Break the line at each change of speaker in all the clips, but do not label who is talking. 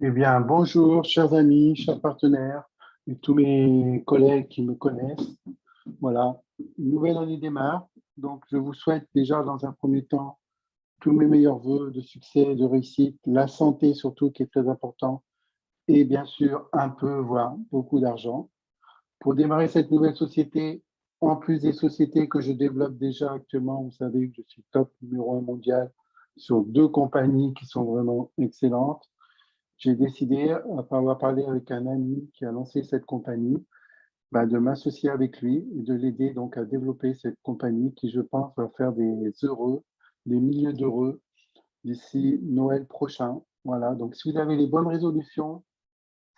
Eh bien, bonjour, chers amis, chers partenaires et tous mes collègues qui me connaissent. Voilà, une nouvelle année démarre. Donc, je vous souhaite déjà dans un premier temps tous mes meilleurs voeux de succès, de réussite, la santé surtout qui est très important et bien sûr un peu, voire beaucoup d'argent. Pour démarrer cette nouvelle société, en plus des sociétés que je développe déjà actuellement, vous savez que je suis top numéro 1 mondial sur deux compagnies qui sont vraiment excellentes. J'ai décidé, après avoir parlé avec un ami qui a lancé cette compagnie, de m'associer avec lui et de l'aider donc à développer cette compagnie qui, je pense, va faire des heureux, des milliers d'heureux d'ici Noël prochain. Voilà, donc si vous avez les bonnes résolutions,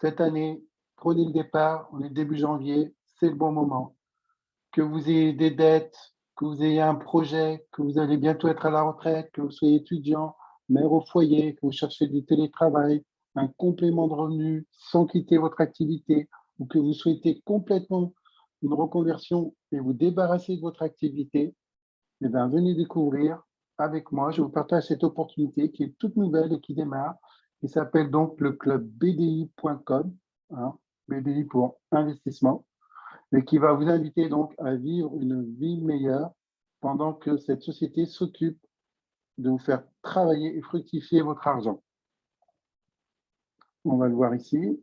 cette année, prenez le départ, on est début janvier, c'est le bon moment. Que vous ayez des dettes, que vous ayez un projet, que vous allez bientôt être à la retraite, que vous soyez étudiant, mère au foyer, que vous cherchez du télétravail, un complément de revenu sans quitter votre activité, ou que vous souhaitez complètement une reconversion et vous débarrasser de votre activité, eh bien, venez découvrir avec moi. Je vous partage cette opportunité qui est toute nouvelle et qui démarre, qui s'appelle donc le club BDI.com, hein, BDI pour investissement, et qui va vous inviter donc à vivre une vie meilleure pendant que cette société s'occupe de vous faire travailler et fructifier votre argent. On va le voir ici.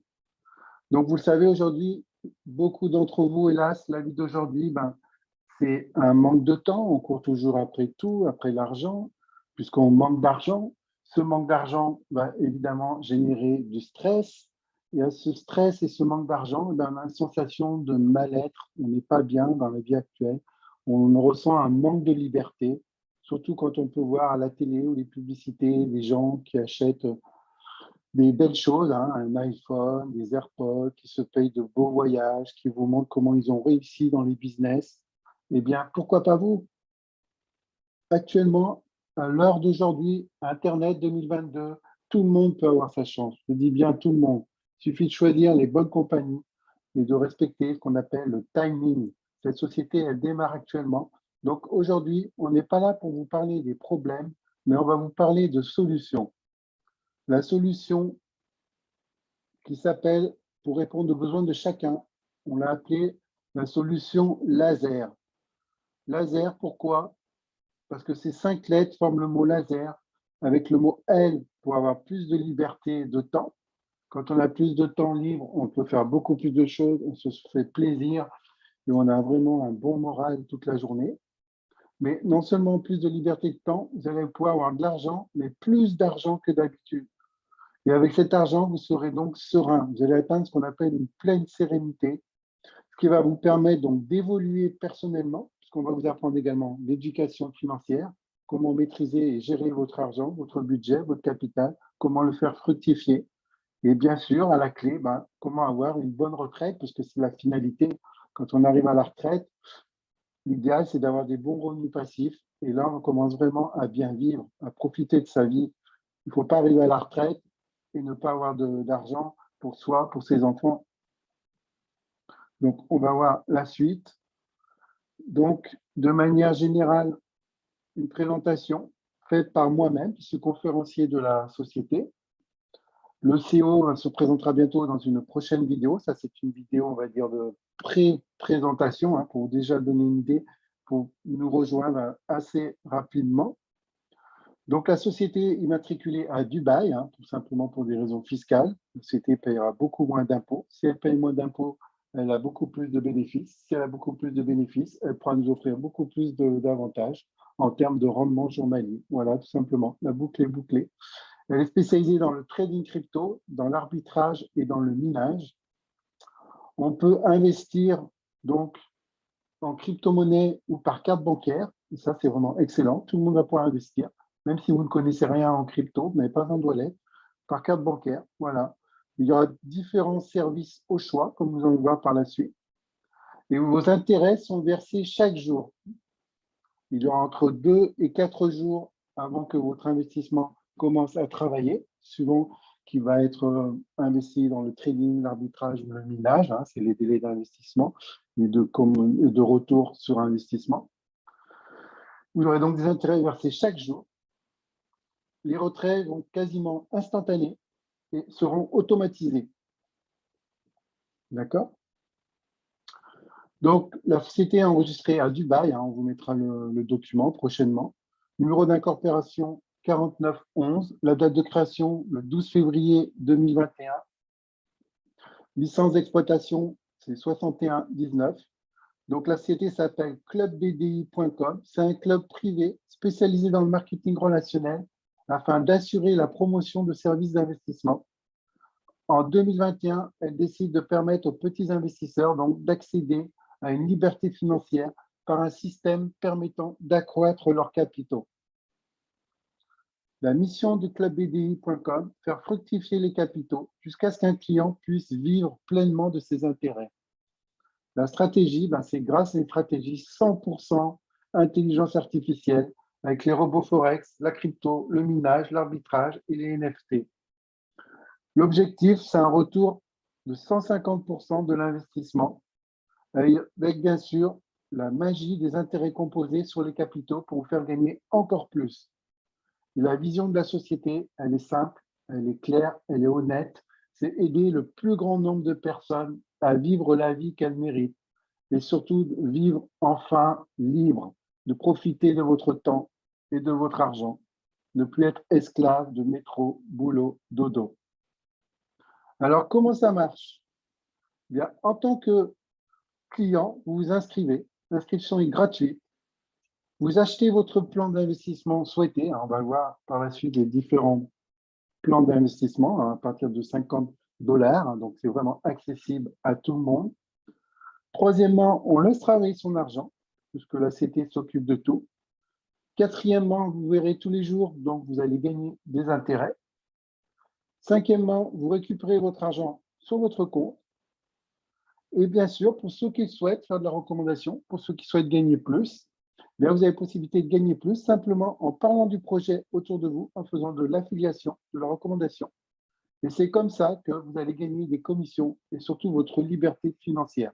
Donc, vous le savez, aujourd'hui, beaucoup d'entre vous, hélas, la vie d'aujourd'hui, c'est un manque de temps. On court toujours après tout, après l'argent, puisqu'on manque d'argent. Ce manque d'argent va évidemment générer du stress. Et à ce stress et ce manque d'argent, on a une sensation de mal-être. On n'est pas bien dans la vie actuelle. On ressent un manque de liberté, surtout quand on peut voir à la télé ou les publicités des gens qui achètent des belles choses, hein, un iPhone, des AirPods, qui se payent de beaux voyages, qui vous montrent comment ils ont réussi dans les business. Eh bien, pourquoi pas vous? Actuellement, à l'heure d'aujourd'hui, Internet 2022, tout le monde peut avoir sa chance. Je dis bien tout le monde. Il suffit de choisir les bonnes compagnies et de respecter ce qu'on appelle le timing. Cette société, elle démarre actuellement. Donc aujourd'hui, on n'est pas là pour vous parler des problèmes, mais on va vous parler de solutions. La solution qui s'appelle, pour répondre aux besoins de chacun, on l'a appelé la solution laser. Laser, pourquoi? Parce que ces 5 lettres forment le mot laser, avec le mot L pour avoir plus de liberté et de temps. Quand on a plus de temps libre, on peut faire beaucoup plus de choses, on se fait plaisir et on a vraiment un bon moral toute la journée. Mais non seulement plus de liberté et de temps, vous allez pouvoir avoir de l'argent, mais plus d'argent que d'habitude. Et avec cet argent, vous serez donc serein. Vous allez atteindre ce qu'on appelle une pleine sérénité, ce qui va vous permettre donc d'évoluer personnellement, puisqu'on va vous apprendre également l'éducation financière, comment maîtriser et gérer votre argent, votre budget, votre capital, comment le faire fructifier. Et bien sûr, à la clé, comment avoir une bonne retraite, parce que c'est la finalité. Quand on arrive à la retraite, l'idéal, c'est d'avoir des bons revenus passifs. Et là, on commence vraiment à bien vivre, à profiter de sa vie. Il ne faut pas arriver à la retraite et ne pas avoir d'argent pour soi, pour ses enfants. Donc, on va voir la suite. Donc, de manière générale, une présentation faite par moi-même, qui suis conférencier de la société. Le CEO se présentera bientôt dans une prochaine vidéo. Ça, c'est une vidéo, on va dire, de pré-présentation, hein, pour déjà donner une idée, pour nous rejoindre assez rapidement. Donc, la société est immatriculée à Dubaï, hein, tout simplement pour des raisons fiscales. La société paiera beaucoup moins d'impôts. Si elle paye moins d'impôts, elle a beaucoup plus de bénéfices. Si elle a beaucoup plus de bénéfices, elle pourra nous offrir beaucoup plus d'avantages en termes de rendement journalier. Voilà, tout simplement. La boucle est bouclée. Elle est spécialisée dans le trading crypto, dans l'arbitrage et dans le minage. On peut investir donc en crypto-monnaie ou par carte bancaire. Et ça, c'est vraiment excellent. Tout le monde va pouvoir investir. Même si vous ne connaissez rien en crypto, vous n'avez pas un wallet, par carte bancaire. Voilà. Il y aura différents services au choix, comme vous allez voir par la suite. Et vos intérêts sont versés chaque jour. Il y aura entre 2 et 4 jours avant que votre investissement commence à travailler, suivant qui va être investi dans le trading, l'arbitrage ou le minage. Hein, c'est les délais d'investissement et de retour sur investissement. Vous aurez donc des intérêts versés chaque jour. Les retraits vont quasiment instantanés. et seront automatisés. D'accord? Donc, la société est enregistrée à Dubaï, on vous mettra le document prochainement. Numéro d'incorporation 4911, la date de création le 12 février 2021. Licence d'exploitation, c'est 6119. Donc, la société s'appelle clubbdi.com. C'est un club privé spécialisé dans le marketing relationnel afin d'assurer la promotion de services d'investissement. En 2021, elle décide de permettre aux petits investisseurs d'accéder à une liberté financière par un système permettant d'accroître leurs capitaux. La mission du clubbdi.com, faire fructifier les capitaux jusqu'à ce qu'un client puisse vivre pleinement de ses intérêts. La stratégie, c'est grâce à une stratégie 100% intelligence artificielle avec les robots Forex, la crypto, le minage, l'arbitrage et les NFT. L'objectif, c'est un retour de 150% de l'investissement avec bien sûr la magie des intérêts composés sur les capitaux pour vous faire gagner encore plus. Et la vision de la société, elle est simple, elle est claire, elle est honnête. C'est aider le plus grand nombre de personnes à vivre la vie qu'elles méritent et surtout de vivre enfin libre, de profiter de votre temps et de votre argent, ne plus être esclave de métro, boulot, dodo. Alors, comment ça marche? Bien, en tant que client, vous vous inscrivez, l'inscription est gratuite. Vous achetez votre plan d'investissement souhaité. On va voir par la suite les différents plans d'investissement à partir de 50 $. Donc, c'est vraiment accessible à tout le monde. Troisièmement, on laisse travailler son argent, puisque la CT s'occupe de tout. Quatrièmement, vous verrez tous les jours, donc vous allez gagner des intérêts. Cinquièmement, vous récupérez votre argent sur votre compte. Et bien sûr, pour ceux qui souhaitent faire de la recommandation, pour ceux qui souhaitent gagner plus, bien vous avez possibilité de gagner plus simplement en parlant du projet autour de vous, en faisant de l'affiliation, de la recommandation. Et c'est comme ça que vous allez gagner des commissions et surtout votre liberté financière.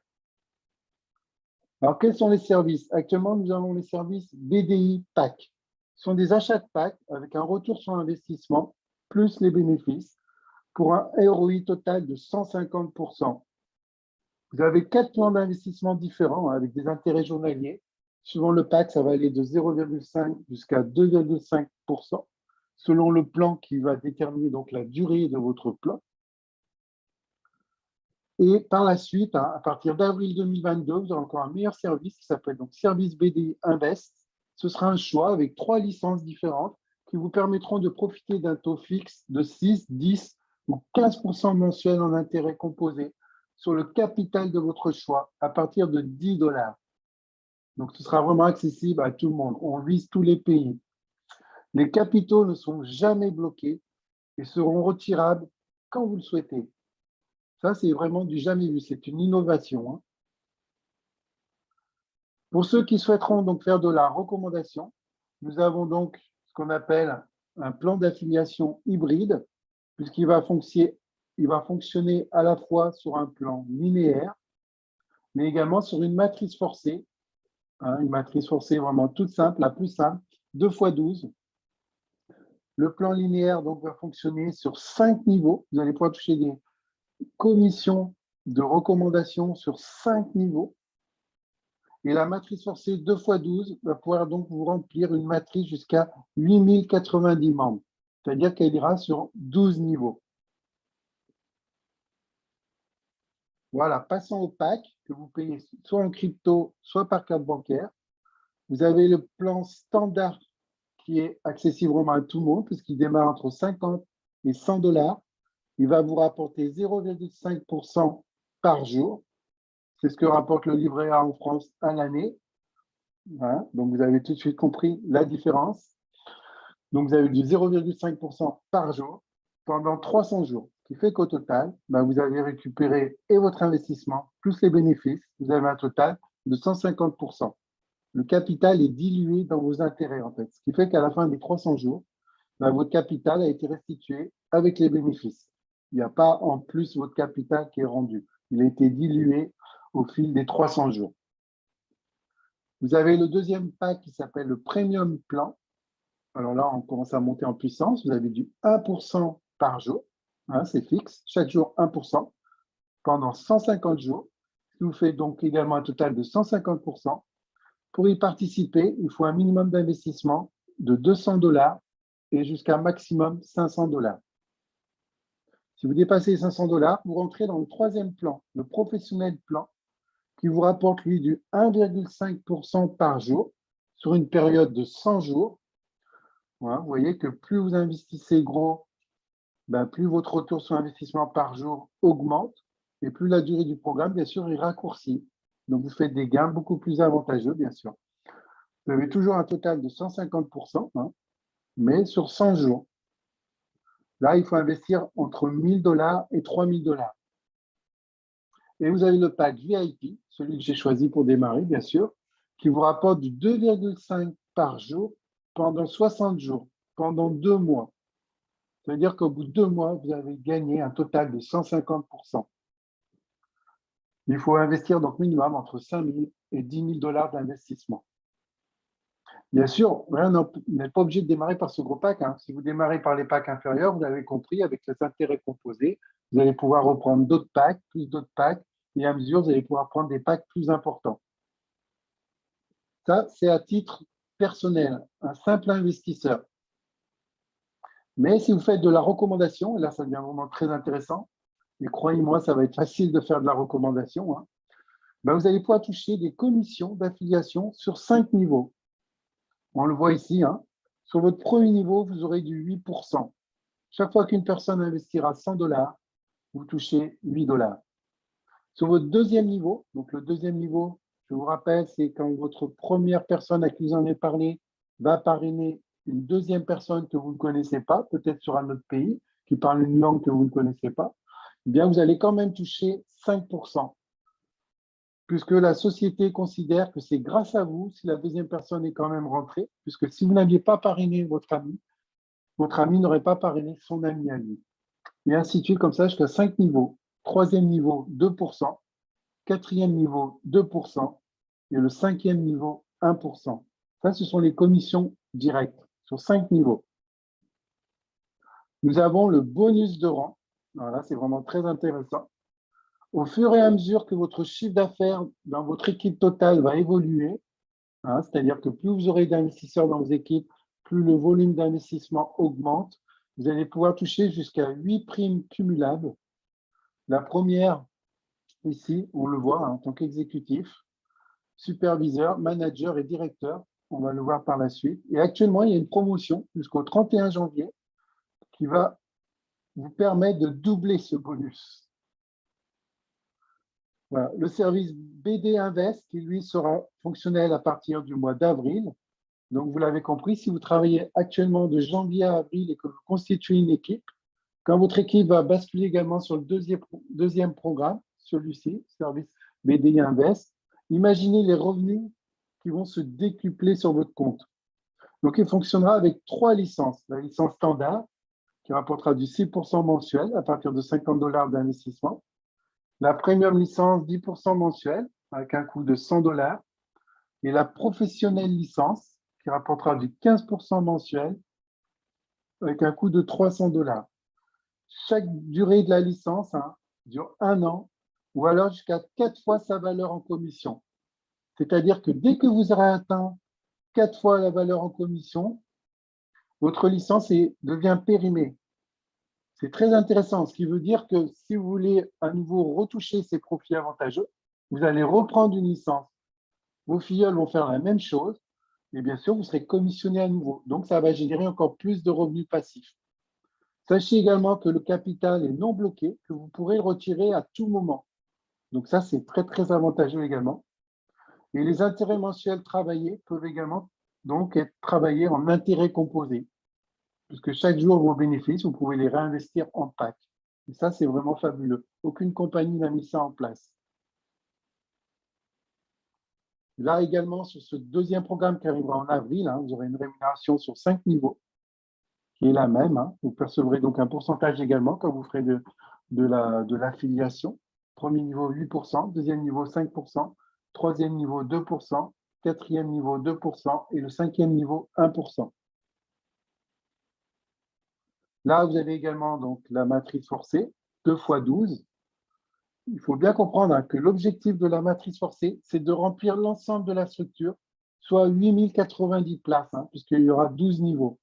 Alors, quels sont les services? Actuellement, nous avons les services BDI PAC. Ce sont des achats de PAC avec un retour sur investissement plus les bénéfices pour un ROI total de 150%. Vous avez 4 plans d'investissement différents avec des intérêts journaliers. Suivant le PAC, ça va aller de 0,5 jusqu'à 2,5% selon le plan qui va déterminer donc la durée de votre plan. Et par la suite, à partir d'avril 2022, vous aurez encore un meilleur service qui s'appelle donc Service BDI Invest. Ce sera un choix avec 3 licences différentes qui vous permettront de profiter d'un taux fixe de 6, 10 ou 15% mensuel en intérêt composé sur le capital de votre choix à partir de 10 $. Donc, ce sera vraiment accessible à tout le monde. On vise tous les pays. Les capitaux ne sont jamais bloqués et seront retirables quand vous le souhaitez. Ça, c'est vraiment du jamais vu. C'est une innovation. Pour ceux qui souhaiteront donc faire de la recommandation, nous avons donc ce qu'on appelle un plan d'affiliation hybride, puisqu'il va fonctionner à la fois sur un plan linéaire, mais également sur une matrice forcée. Une matrice forcée vraiment toute simple, la plus simple, 2 x 12. Le plan linéaire donc, va fonctionner sur 5 niveaux. Vous allez pouvoir toucher des commissions de recommandation sur 5 niveaux. Et la matrice forcée 2 x 12 va pouvoir donc vous remplir une matrice jusqu'à 8090 membres. C'est-à-dire qu'elle ira sur 12 niveaux. Voilà, passons au PAC que vous payez soit en crypto, soit par carte bancaire. Vous avez le plan standard qui est accessible vraiment à tout le monde puisqu'il démarre entre 50 et 100 $. Il va vous rapporter 0,5% par jour. C'est ce que rapporte le livret A en France à l'année. Voilà. Donc, vous avez tout de suite compris la différence. Donc, vous avez du 0,5% par jour pendant 300 jours. Ce qui fait qu'au total, vous avez récupéré et votre investissement plus les bénéfices. Vous avez un total de 150%. Le capital est dilué dans vos intérêts, en fait. Ce qui fait qu'à la fin des 300 jours, votre capital a été restitué avec les bénéfices. Il n'y a pas en plus votre capital qui est rendu. Il a été dilué au fil des 300 jours. Vous avez le deuxième pack qui s'appelle le Premium Plan. Alors là, on commence à monter en puissance. Vous avez du 1% par jour. hein, c'est fixe, chaque jour 1%, pendant 150 jours, ce qui vous fait donc également un total de 150%. Pour y participer, il faut un minimum d'investissement de 200 $ et jusqu'à un maximum 500 $. Si vous dépassez les 500 $, vous rentrez dans le troisième plan, le professionnel plan, qui vous rapporte, lui, du 1,5% par jour sur une période de 100 jours. Voilà, vous voyez que plus vous investissez gros, plus votre retour sur investissement par jour augmente et plus la durée du programme, bien sûr, est raccourcie. Donc, vous faites des gains beaucoup plus avantageux, bien sûr. Vous avez toujours un total de 150%, hein, mais sur 100 jours. Là, il faut investir entre 1 000 $ et 3 000 $. Et vous avez le pack VIP, celui que j'ai choisi pour démarrer, bien sûr, qui vous rapporte du 2,5 par jour pendant 60 jours, pendant 2 mois. Ça veut dire qu'au bout de 2 mois, vous avez gagné un total de 150%. Il faut investir donc minimum entre 5 000 et 10 000 $ d'investissement. Bien sûr, vous n'êtes pas obligé de démarrer par ce gros pack, hein. Si vous démarrez par les packs inférieurs, vous l'avez compris, avec les intérêts composés, vous allez pouvoir reprendre d'autres packs, plus d'autres packs, et à mesure, vous allez pouvoir prendre des packs plus importants. Ça, c'est à titre personnel, un simple investisseur. Mais si vous faites de la recommandation, et là, ça devient vraiment très intéressant, et croyez-moi, ça va être facile de faire de la recommandation, hein, vous allez pouvoir toucher des commissions d'affiliation sur 5 niveaux. On le voit ici, hein. Sur votre premier niveau, vous aurez du 8%. Chaque fois qu'une personne investira 100 $, vous touchez 8 $. Sur votre deuxième niveau, donc le deuxième niveau, je vous rappelle, c'est quand votre première personne à qui vous en avez parlé va parrainer une deuxième personne que vous ne connaissez pas, peut-être sur un autre pays, qui parle une langue que vous ne connaissez pas, eh bien, vous allez quand même toucher 5%, puisque la société considère que c'est grâce à vous si la deuxième personne est quand même rentrée, puisque si vous n'aviez pas parrainé votre ami n'aurait pas parrainé son ami à lui. Et ainsi de suite, comme ça, jusqu'à 5 niveaux. Troisième niveau, 2%. Quatrième niveau, 2%. Et le cinquième niveau, 1%. Ça, ce sont les commissions directes sur 5 niveaux. Nous avons le bonus de rang. Voilà, c'est vraiment très intéressant. Au fur et à mesure que votre chiffre d'affaires dans votre équipe totale va évoluer, hein, c'est-à-dire que plus vous aurez d'investisseurs dans vos équipes, plus le volume d'investissement augmente. Vous allez pouvoir toucher jusqu'à 8 primes cumulables. La première, ici, on le voit, hein, en tant qu'exécutif, superviseur, manager et directeur. On va le voir par la suite. Et actuellement, il y a une promotion jusqu'au 31 janvier qui va vous permettre de doubler ce bonus. Voilà. Le service BD Invest, qui lui sera fonctionnel à partir du mois d'avril. Donc, vous l'avez compris, si vous travaillez actuellement de janvier à avril et que vous constituez une équipe, quand votre équipe va basculer également sur le deuxième programme, celui-ci, service BDI Invest, imaginez les revenus qui vont se décupler sur votre compte. Donc, il fonctionnera avec 3 licences. La licence standard, qui rapportera du 6% mensuel à partir de 50 $ d'investissement. La premium licence, 10% mensuel, avec un coût de 100 $. Et la professionnelle licence, qui rapportera du 15% mensuel, avec un coût de 300 $. Chaque durée de la licence, hein, dure 1 an, ou alors jusqu'à 4 fois sa valeur en commission. C'est-à-dire que dès que vous aurez atteint 4 fois la valeur en commission, votre licence devient périmée. C'est très intéressant, ce qui veut dire que si vous voulez à nouveau retoucher ces profits avantageux, vous allez reprendre une licence. Vos filleuls vont faire la même chose, et bien sûr, vous serez commissionné à nouveau. Donc, ça va générer encore plus de revenus passifs. Sachez également que le capital est non bloqué, que vous pourrez le retirer à tout moment. Donc ça, c'est très, très avantageux également. Et les intérêts mensuels travaillés peuvent également donc être travaillés en intérêts composés, puisque chaque jour, vos bénéfices, vous pouvez les réinvestir en pack. Et ça, c'est vraiment fabuleux. Aucune compagnie n'a mis ça en place. Là également, sur ce deuxième programme qui arrivera en avril, hein, vous aurez une rémunération sur 5 niveaux, qui est la même, hein. Vous percevrez donc un pourcentage également quand vous ferez de l'affiliation. Premier niveau, 8%, deuxième niveau, 5%, troisième niveau, 2%, quatrième niveau, 2% et le cinquième niveau, 1%. Là, vous avez également donc, la matrice forcée, 2 fois 12. Il faut bien comprendre hein, que l'objectif de la matrice forcée, c'est de remplir l'ensemble de la structure, soit 8090 places, hein, puisqu'il y aura 12 niveaux.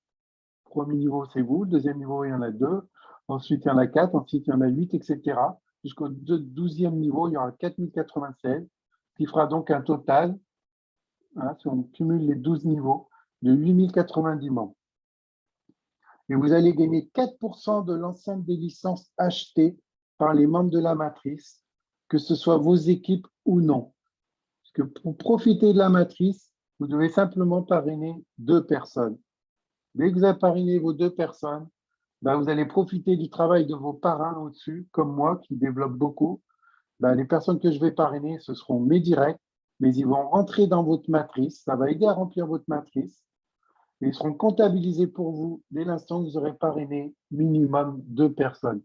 Premier niveau, c'est vous. Le deuxième niveau, il y en a 2. Ensuite, il y en a 4. Ensuite, il y en a 8, etc. Jusqu'au 12e niveau, il y aura 4096, ce qui fera donc un total, hein, si on cumule les 12 niveaux, de 8090 membres. Et vous allez gagner 4% de l'ensemble des licences achetées par les membres de la matrice, que ce soit vos équipes ou non. Parce que pour profiter de la matrice, vous devez simplement parrainer 2 personnes. Dès que vous avez parrainé vos 2 personnes, ben vous allez profiter du travail de vos parrains au-dessus, comme moi qui développe beaucoup. Ben les personnes que je vais parrainer, ce seront mes directs, mais ils vont rentrer dans votre matrice. Ça va aider à remplir votre matrice. Et ils seront comptabilisés pour vous dès l'instant que vous aurez parrainé minimum 2 personnes.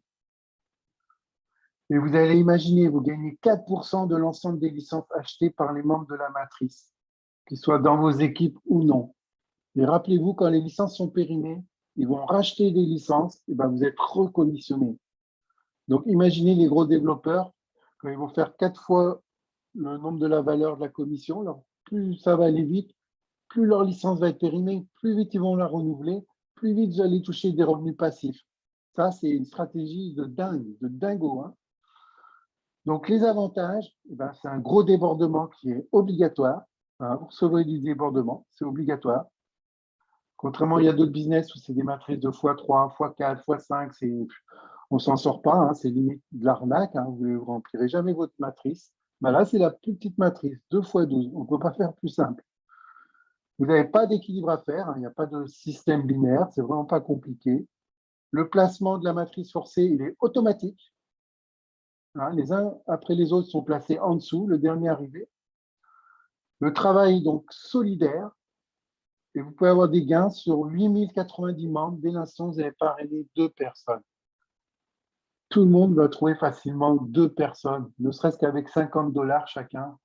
Et vous allez imaginer, vous gagnez 4% de l'ensemble des licences achetées par les membres de la matrice, qu'ils soient dans vos équipes ou non. Et rappelez-vous, quand les licences sont périmées, ils vont racheter des licences, et ben vous êtes recommissionné. Donc, imaginez les gros développeurs, quand ils vont faire 4 fois le nombre de la valeur de la commission, alors plus ça va aller vite, plus leur licence va être périmée, plus vite ils vont la renouveler, plus vite vous allez toucher des revenus passifs. Ça, c'est une stratégie de dingue, de dingo. Hein. Donc, les avantages, eh ben, c'est un gros débordement qui est obligatoire. Hein, vous recevrez du débordement, c'est obligatoire. Contrairement, il y a d'autres business où c'est des matrices de x3, x4, x5, on ne s'en sort pas, hein, c'est limite de l'arnaque, hein, vous ne remplirez jamais votre matrice. Ben là, c'est la plus petite matrice, 2 x 12, on ne peut pas faire plus simple. Vous n'avez pas d'équilibre à faire, hein, il n'y a pas de système binaire, c'est vraiment pas compliqué. Le placement de la matrice forcée, il est automatique. Hein, les uns après les autres sont placés en dessous, le dernier arrivé. Le travail donc solidaire, et vous pouvez avoir des gains sur 8090 membres dès l'instant où vous avez parrainé 2 personnes. Tout le monde va trouver facilement 2 personnes, ne serait-ce qu'avec 50 $ chacun.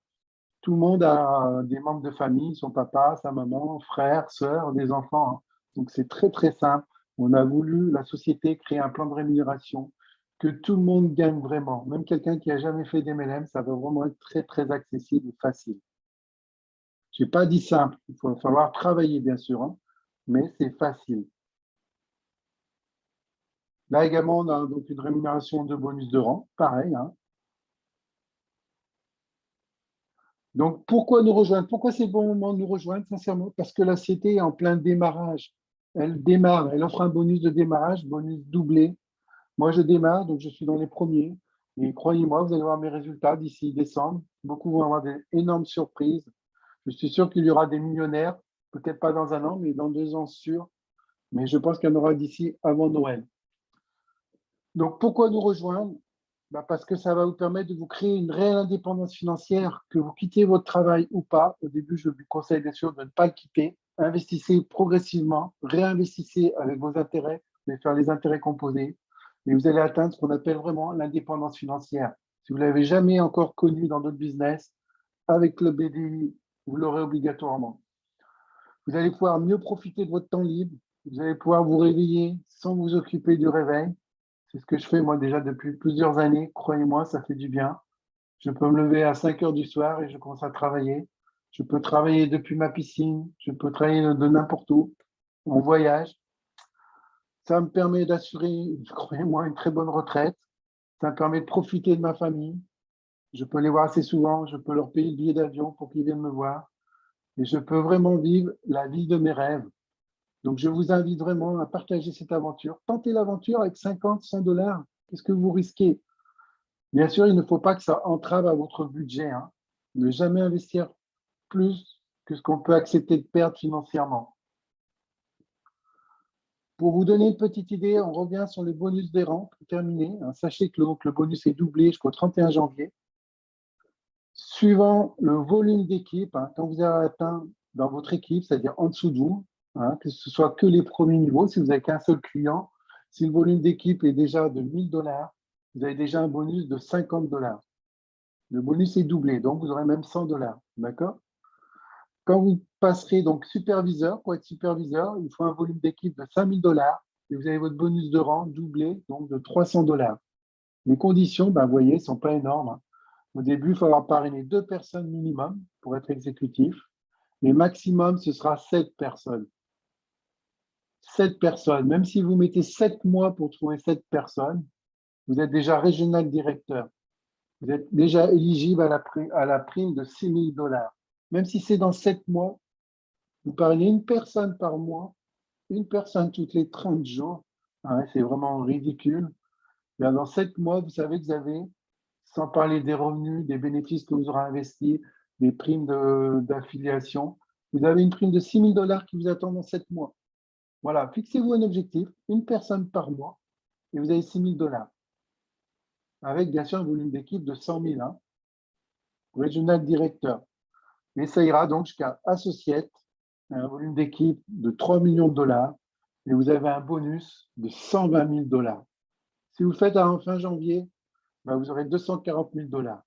Tout le monde a des membres de famille, son papa, sa maman, frère, sœur, des enfants. Hein. Donc c'est très très simple. On a voulu, la société, créer un plan de rémunération que tout le monde gagne vraiment. Même quelqu'un qui n'a jamais fait d'MLM, ça va vraiment être très très accessible et facile. Je n'ai pas dit simple, il va falloir travailler bien sûr, hein, mais c'est facile. Là également, on a donc une rémunération de bonus de rang, pareil. Hein. Donc, pourquoi nous rejoindre? Pourquoi c'est le bon moment de nous rejoindre, sincèrement? Parce que la société est en plein démarrage. Elle démarre, elle offre un bonus de démarrage, bonus doublé. Moi, je démarre, donc je suis dans les premiers. Et croyez-moi, vous allez voir mes résultats d'ici décembre. Beaucoup vont avoir d'énormes surprises. Je suis sûr qu'il y aura des millionnaires, peut-être pas dans un an, mais dans 2 ans sûr. Mais je pense qu'il y en aura d'ici avant Noël. Donc, pourquoi nous rejoindre? Parce que ça va vous permettre de vous créer une réelle indépendance financière, que vous quittiez votre travail ou pas. Au début, je vous conseille bien sûr de ne pas le quitter. Investissez progressivement, réinvestissez avec vos intérêts, vous allez faire les intérêts composés et vous allez atteindre ce qu'on appelle vraiment l'indépendance financière. Si vous ne l'avez jamais encore connu dans d'autres business, avec le BDI, vous l'aurez obligatoirement. Vous allez pouvoir mieux profiter de votre temps libre, vous allez pouvoir vous réveiller sans vous occuper du réveil. C'est ce que je fais moi déjà depuis plusieurs années. Croyez-moi, ça fait du bien. Je peux me lever à 5 heures du soir et je commence à travailler. Je peux travailler depuis ma piscine. Je peux travailler de n'importe où, en voyage. Ça me permet d'assurer, croyez-moi, une très bonne retraite. Ça me permet de profiter de ma famille. Je peux les voir assez souvent. Je peux leur payer le billet d'avion pour qu'ils viennent me voir. Et je peux vraiment vivre la vie de mes rêves. Donc, je vous invite vraiment à partager cette aventure. Tentez l'aventure avec 50, 100 $. Qu'est-ce que vous risquez? Bien sûr, il ne faut pas que ça entrave à votre budget. Hein. Ne jamais investir plus que ce qu'on peut accepter de perdre financièrement. Pour vous donner une petite idée, on revient sur les bonus des rangs pour terminer. Hein. Sachez que le bonus est doublé jusqu'au 31 janvier. Suivant le volume d'équipe, hein, quand vous avez atteint dans votre équipe, c'est-à-dire en dessous de vous, hein, que ce soit que les premiers niveaux, si vous n'avez qu'un seul client, si le volume d'équipe est déjà de 1 000 $, vous avez déjà un bonus de 50 $. Le bonus est doublé, donc vous aurez même 100 $. D'accord? Quand vous passerez donc superviseur, pour être superviseur, il faut un volume d'équipe de 5 000 $. et vous avez votre bonus de rang doublé, donc de 300 $. Les conditions, ben, vous voyez, ne sont pas énormes, hein. Au début, il faut avoir parrainé 2 personnes minimum pour être exécutif. Mais maximum, ce sera 7 personnes. 7 personnes. Même si vous mettez 7 mois pour trouver 7 personnes, vous êtes déjà régional directeur. Vous êtes déjà éligible à la prime de 6 000 $. Même si c'est dans 7 mois, vous parlez une personne par mois, une personne toutes les 30 jours. Ah ouais, c'est vraiment ridicule. Bien, dans 7 mois, vous savez que vous avez, sans parler des revenus, des bénéfices que vous aurez investis, des primes d'affiliation, vous avez une prime de 6 000 $ qui vous attend dans 7 mois. Voilà, fixez-vous un objectif, une personne par mois, et vous avez 6 000 $. Avec bien sûr un volume d'équipe de 100 000, hein, régional directeur. Mais ça ira donc jusqu'à associate, un volume d'équipe de 3 millions de $, et vous avez un bonus de 120 000 $. Si vous le faites en fin janvier, ben vous aurez 240 000 $.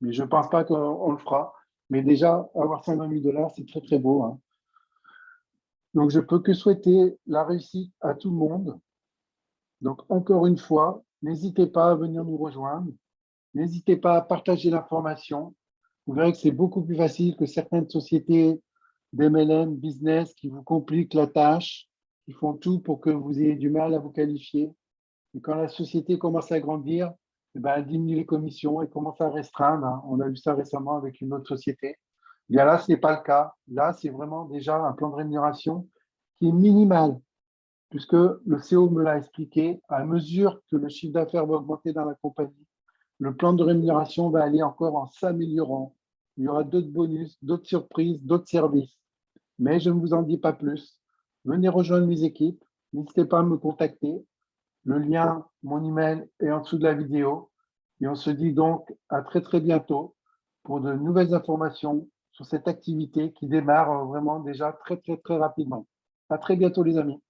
Mais je ne pense pas qu'on le fera. Mais déjà, avoir 120 000 $, c'est très, très beau, hein. Donc, je peux que souhaiter la réussite à tout le monde. Donc, encore une fois, n'hésitez pas à venir nous rejoindre. N'hésitez pas à partager l'information. Vous verrez que c'est beaucoup plus facile que certaines sociétés d'MLM, business, qui vous compliquent la tâche, qui font tout pour que vous ayez du mal à vous qualifier. Et quand la société commence à grandir, eh ben, elle diminue les commissions et commence à restreindre, hein. On a vu ça récemment avec une autre société. Eh bien là, ce n'est pas le cas. Là, c'est vraiment déjà un plan de rémunération qui est minimal, puisque le CEO me l'a expliqué, à mesure que le chiffre d'affaires va augmenter dans la compagnie, le plan de rémunération va aller encore en s'améliorant. Il y aura d'autres bonus, d'autres surprises, d'autres services. Mais je ne vous en dis pas plus. Venez rejoindre mes équipes. N'hésitez pas à me contacter. Le lien, mon email est en dessous de la vidéo. Et on se dit donc à très très bientôt pour de nouvelles informations sur cette activité qui démarre vraiment déjà très très très rapidement. À très bientôt les amis.